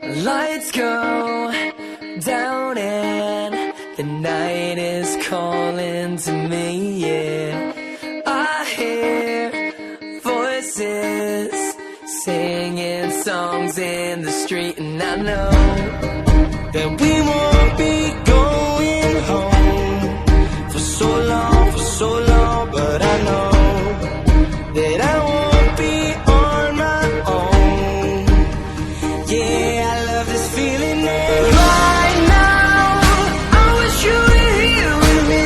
Lights go down and the night is calling to me, yeah. I hear voices singing songs in the street, and I know that we won't be going home for so long, but I know that I won't be on my own. Yeah, I love this feeling right now. I wish you were here with me,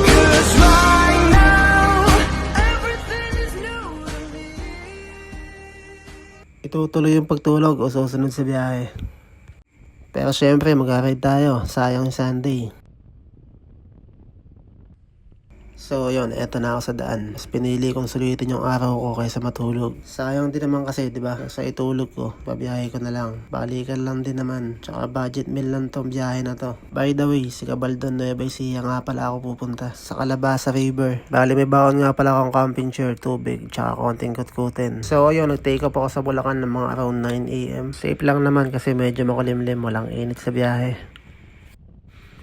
'cause right now everything is new to me. Itutuloy yung pagtulog o susunod sa biyahe. Pero syempre mag-ride tayo, sayang yung Sunday. So yun, eto na ako sa daan. Mas pinili kong sulitin yung araw ko kaysa matulog. Sayang din naman kasi, diba? Sa itulog ko, babiyahe ko na lang. Balikan lang din naman. Tsaka budget meal lang tong biyahe na to. By the way, si Gabaldon, Nueva Ecija nga pala ako pupunta. Sa Calabasa River. Bali may baon nga pala akong camping chair, tubig, tsaka konting kutkutin. So ayun, nag-take up ako sa Bulacan ng mga around 9 AM. Safe lang naman kasi medyo makulimlim, walang init sa biyahe.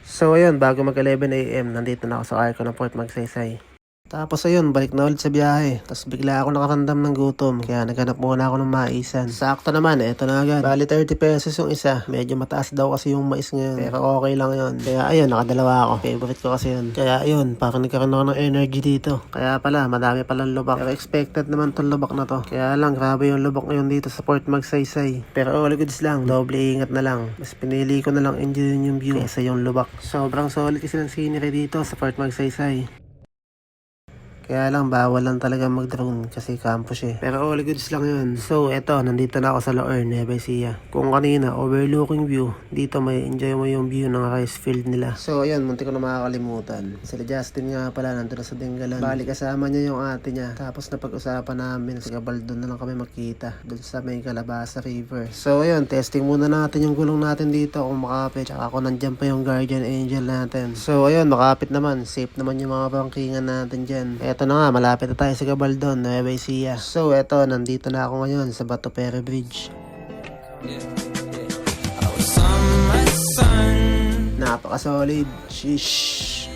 So ayun, bago mag 11 AM, nandito na ako sa Arco ng Port Magsaysay. Tapos ayun, balik na ulit sa biyahe. Tapos bigla ako nakaramdam ng gutom, kaya naghanap muna ako ng maisan. Sakto naman, eto na agad. Bali 30 pesos yung isa. Medyo mataas daw kasi yung mais ngayon, pero okay lang yun. Kaya ayun, nakadalawa ako. Favorite ko kasi yun. Kaya ayun, parang nagkaroon ako ng energy dito. Kaya pala, madami palang lubak. Pero expected naman tong lubak na to. Kaya lang, grabe yung lubak ngayon dito sa Port Magsaysay. Pero all goods lang, doble ingat na lang. Mas pinili ko na lang enjoy yung view kaysa yung lubak. Sobrang solid kasi ng scenery dito sa Port Magsaysay. Kaya lang, bawal lang talaga mag-drone kasi campus eh. Pero all goods lang yun. So, eto, nandito na ako sa Loer, Nueva Ecija. Kung kanina, overlooking view, dito may enjoy mo yung view ng rice field nila. So, ayun, munti ko na makakalimutan. Sila Justin nga pala, nandun na sa Dinggalan. Bali, kasama niya yung ate niya. Tapos, napag-usapan namin, sa Gabaldon na lang kami magkita. Doon sa may Calabasa River. So, ayun, testing muna natin yung gulong natin dito kung makapit. Tsaka kung nandyan pa yung guardian angel natin. So, ayun, makapit naman. Safe naman yung mga bangkingan natin dyan. Ito na nga, malapit na tayo sa Gabaldon, Nueva Ecija. So, eto, nandito na ako ngayon sa Bato Ferry Bridge. Napaka-solid. Sheesh.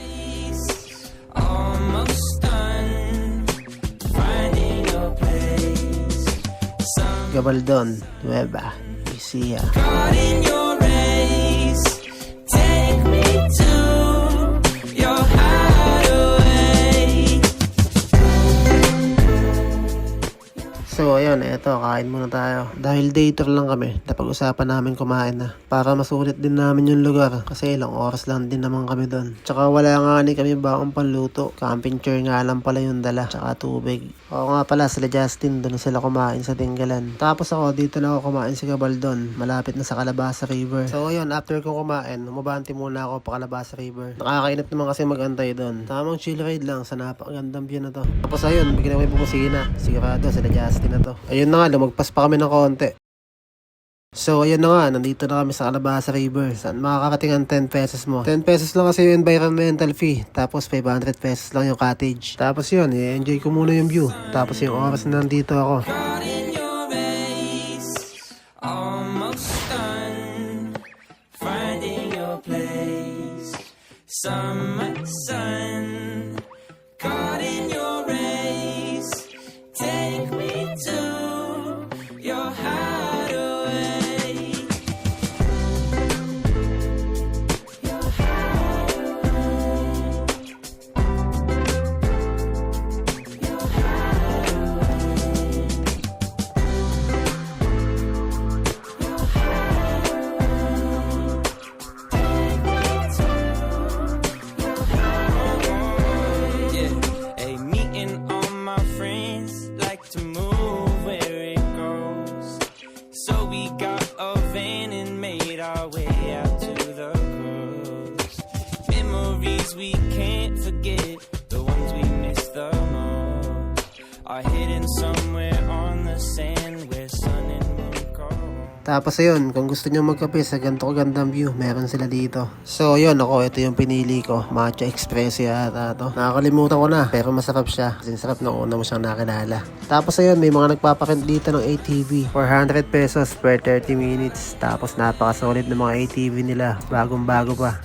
Gabaldon, Nueva Ecija. So ayun, eto, kain muna tayo. Dahil day tour lang kami, napag-usapan namin kumain na. Para masulit din namin yung lugar, kasi ilang oras lang din naman kami doon. Tsaka wala nga ni kami baong panluto. Camping chair nga lang pala yung dala, tsaka tubig. Oo nga pala, sila Justin, doon sila kumain sa Dinggalan. Tapos ako, dito na ako kumain sa Gabaldon, malapit na sa Calabasa River. So ayun, after ko kumain, umabante muna ako pa Calabasa River. Nakakainip naman kasi mag-antay doon. Tamang chill ride lang sa napakagandang view na to. Tapos ayun, bigyan ako yung bumusina. Sigurado, sila Justin na to. Ayun na nga, lumagpas pa kami ng konti. So ayun na nga, nandito na kami sa Calabasa River. Saan makakarating ang 10 pesos mo? 10 pesos lang kasi yung environmental fee. Tapos 500 pesos lang yung cottage. Tapos yun, i-enjoy ko muna yung view. Tapos yung oras na nandito ako. We can't forget the ones we miss the most are hidden somewhere on the sand where sun and moon go. Tapos ayun, kung gusto nyo magkape sa ganito kagandang view, meron sila dito. So yun, ito yung pinili ko. Matcha Espresso yata to. Nakakalimutan ko na, pero masarap siya. Kasi sarap nung una mo siyang nakilala. Tapos ayun, may mga nagpapaprint dito ng ATV. 400 pesos per 30 minutes. Tapos napaka-solid ng mga ATV nila. Bagong bago pa.